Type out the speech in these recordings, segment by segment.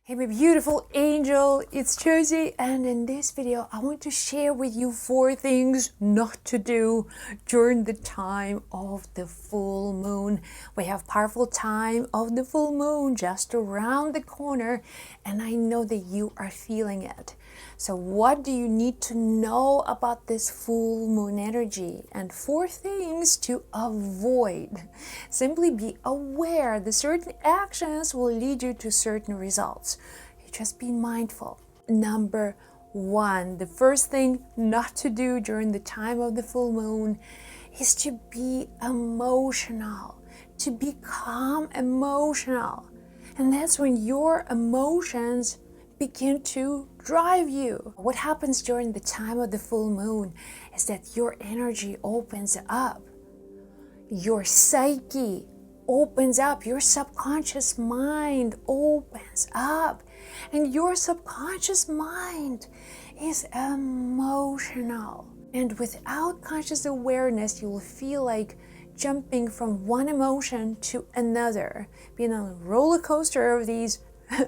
Hey my beautiful angel, it's Josie, and in this video I want to share with you 4 things not to do during the time of the full moon. We have powerful time of the full moon just around the corner, and I know that you are feeling it. So what do you need to know about this full moon energy? And 4 things to avoid. Simply be aware that certain actions will lead you to certain results. Just be mindful. Number 1, the first thing not to do during the time of the full moon is to be emotional, to become emotional. And that's when your emotions begin to drive you. What happens during the time of the full moon is that your energy opens up. Your psyche opens up. Your subconscious mind opens up. And your subconscious mind is emotional. And without conscious awareness, you will feel like jumping from one emotion to another, being on a roller coaster of these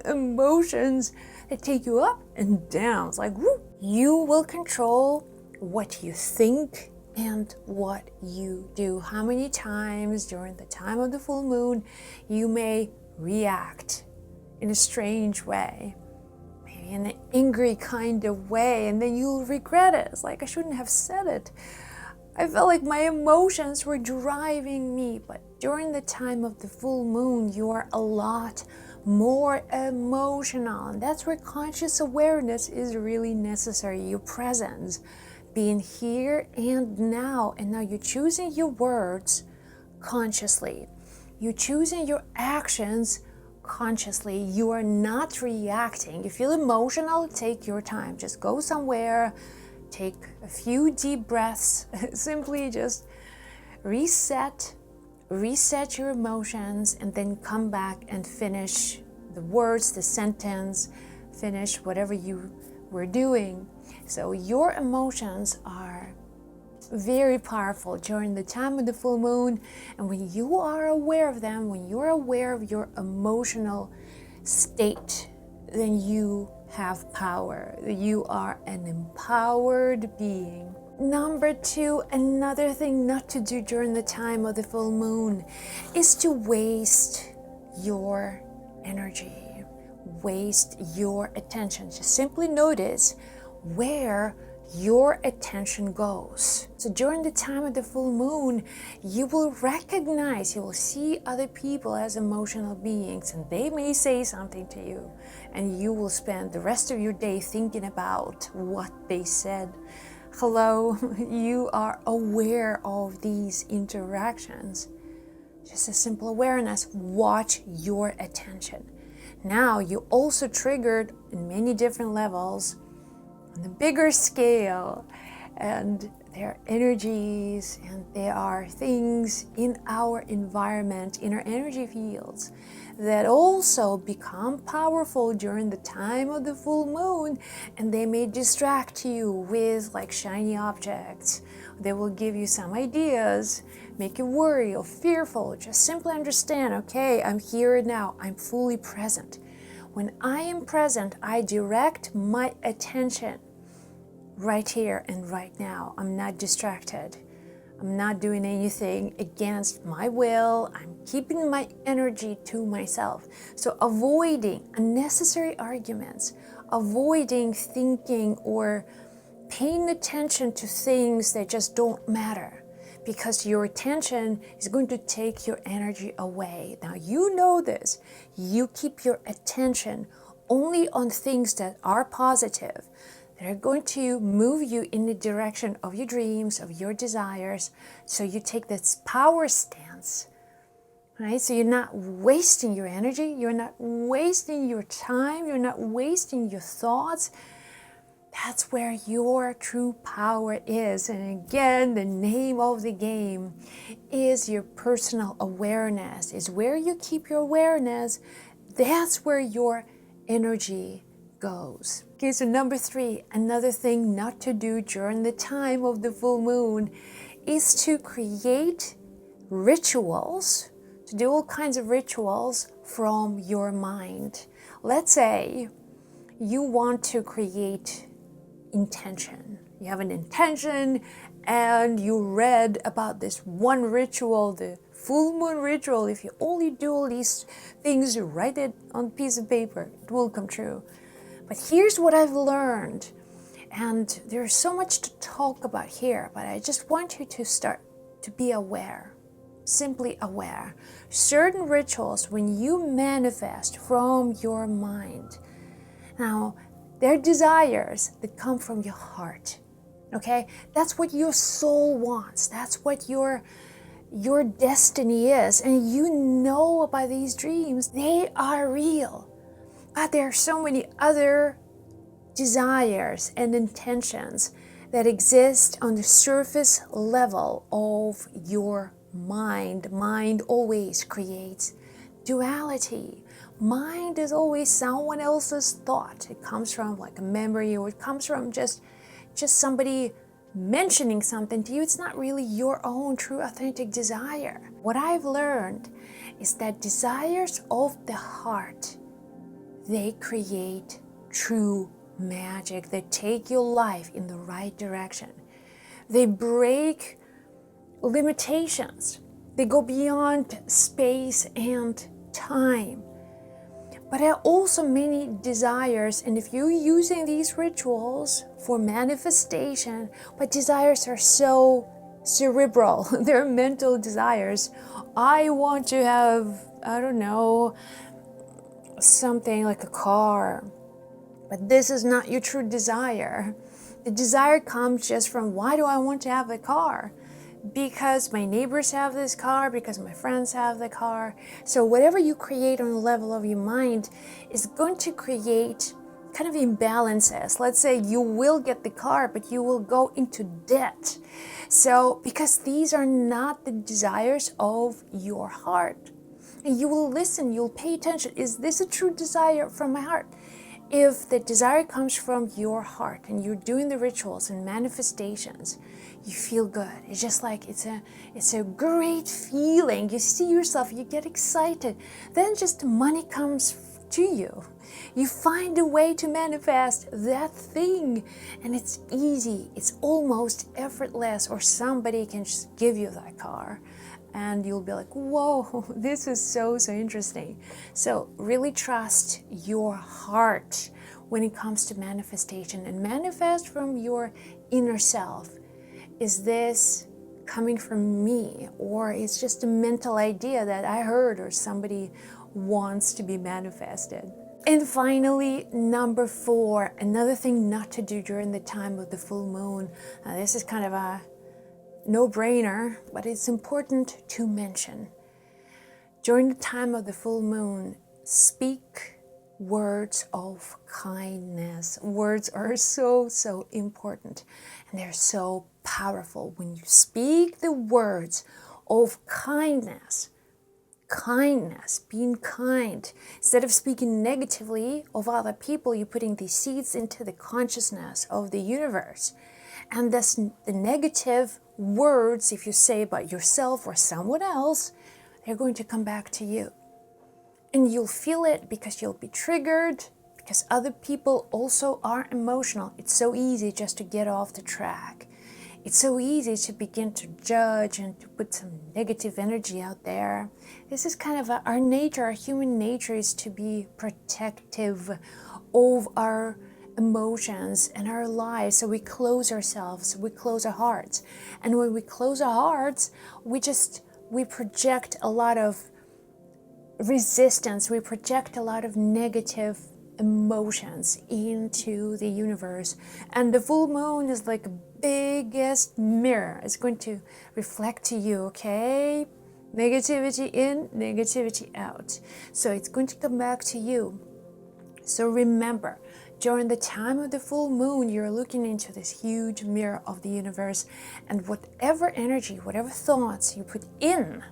emotions that take you up and down. It's like, whoo. You will control what you think and what you do. How many times during the time of the full moon you may react in a strange way, maybe in an angry kind of way, and then you'll regret it. It's like, I shouldn't have said it. I felt like my emotions were driving me. But during the time of the full moon, you are a lot more emotional. And that's where conscious awareness is really necessary. Your presence, being here and now. And now you're choosing your words consciously. You're choosing your actions consciously. You are not reacting. You feel emotional, take your time. Just go somewhere. Take a few deep breaths. Simply just reset your emotions, and then come back and finish the words, the sentence, finish whatever you were doing. So your emotions are very powerful during the time of the full moon, and when you are aware of them, when you're aware of your emotional state, then you have power. You are an empowered being. Number 2, another thing not to do during the time of the full moon is to waste your energy, waste your attention. Just simply notice where your attention goes. So during the time of the full moon, you will recognize, you will see other people as emotional beings, and they may say something to you, and you will spend the rest of your day thinking about what they said. Hello, you are aware of these interactions. Just a simple awareness. Watch your attention. Now you also triggered in many different levels on the bigger scale, and there are energies and there are things in our environment, in our energy fields, that also become powerful during the time of the full moon, and they may distract you with like shiny objects. They will give you some ideas, make you worry or fearful. Just simply understand, okay, I'm here now, I'm fully present. When I am present, I direct my attention right here and right now. I'm not distracted. I'm not doing anything against my will. I'm keeping my energy to myself. So avoiding unnecessary arguments, avoiding thinking or paying attention to things that just don't matter, because your attention is going to take your energy away. Now you know this. You keep your attention only on things that are positive, that are going to move you in the direction of your dreams, of your desires. So you take this power stance, right? So you're not wasting your energy, you're not wasting your time, you're not wasting your thoughts. That's where your true power is. And again, the name of the game is your personal awareness. Is where you keep your awareness. That's where your energy goes. Okay, so number 3, another thing not to do during the time of the full moon is to create rituals, to do all kinds of rituals from your mind. let's say you want to create intention. You have an intention and you read about this one ritual, the full moon ritual. If you only do all these things, you write it on a piece of paper, it will come true. But here's what I've learned, and there's so much to talk about here, but I just want you to start to be aware, simply aware. Certain rituals, when you manifest from your mind, now they're desires that come from your heart, okay? That's what your soul wants. That's what your destiny is. And you know about these dreams, they are real. But there are so many other desires and intentions that exist on the surface level of your mind. Mind always creates duality. Mind is always someone else's thought. It comes from like a memory, or it comes from just somebody mentioning something to you. It's not really your own true authentic desire. What I've learned is that desires of the heart, they create true magic. They take your life in the right direction. They break limitations. They go beyond space and time. But there are also many desires, and if you're using these rituals for manifestation, but desires are so cerebral, they're mental desires. I want to have, I don't know, something like a car, but this is not your true desire. The desire comes just from, why do I want to have a car? Because my neighbors have this car, because my friends have the car. So whatever you create on the level of your mind is going to create kind of imbalances. Let's say you will get the car, but you will go into debt. So because these are not the desires of your heart. And you will listen, you'll pay attention. Is this a true desire from my heart? If the desire comes from your heart and you're doing the rituals and manifestations, you feel good. It's just like it's a great feeling. You see yourself, you get excited. Then just money comes to you. You find a way to manifest that thing, and it's easy. It's almost effortless, or somebody can just give you that car. And you'll be like, whoa, this is so interesting. So really trust your heart when it comes to manifestation, and manifest from your inner self. Is this coming from me, or it's just a mental idea that I heard or somebody wants to be manifested? And finally, number 4, another thing not to do during the time of the full moon. Now, this is kind of a no-brainer, but it's important to mention. During the time of the full moon, speak words of kindness. Words are so important, and they're so powerful. When you speak the words of kindness, being kind, instead of speaking negatively of other people, you're putting these seeds into the consciousness of the universe. And thus the negative words, if you say about yourself or someone else, they're going to come back to you. And you'll feel it because you'll be triggered, because other people also are emotional. It's so easy just to get off the track. It's so easy to begin to judge and to put some negative energy out there. This is kind of our nature. Our human nature is to be protective of our emotions and our lives. So we close ourselves, we close our hearts. And when we close our hearts, we project a lot of resistance, we project a lot of negative emotions into the universe. And the full moon is like the biggest mirror. It's going to reflect to you, okay? Negativity in, negativity out. So it's going to come back to you. So remember, during the time of the full moon, you're looking into this huge mirror of the universe, and whatever energy, whatever thoughts you put in,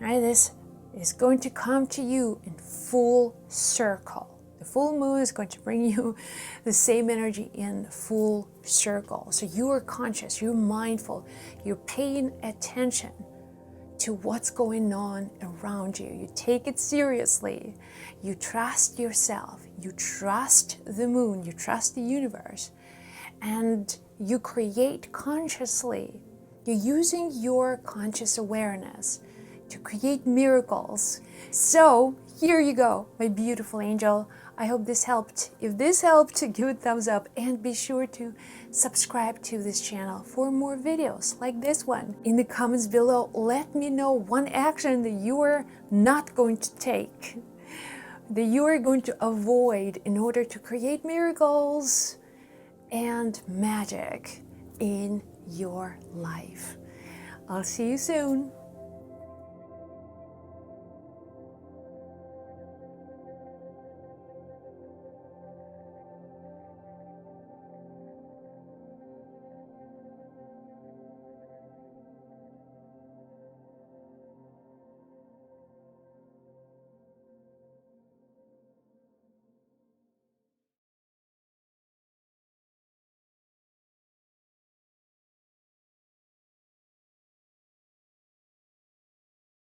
right, this is going to come to you in full circle. The full moon is going to bring you the same energy in full circle. So you are conscious, you're mindful, you're paying attention to what's going on around you. You take it seriously. You trust yourself. You trust the moon. You trust the universe. And you create consciously. You're using your conscious awareness to create miracles. So here you go, my beautiful angel. I hope this helped. If this helped, give it a thumbs up and be sure to subscribe to this channel for more videos like this one. In the comments below, let me know one action that you are not going to take, that you are going to avoid in order to create miracles and magic in your life. I'll see you soon.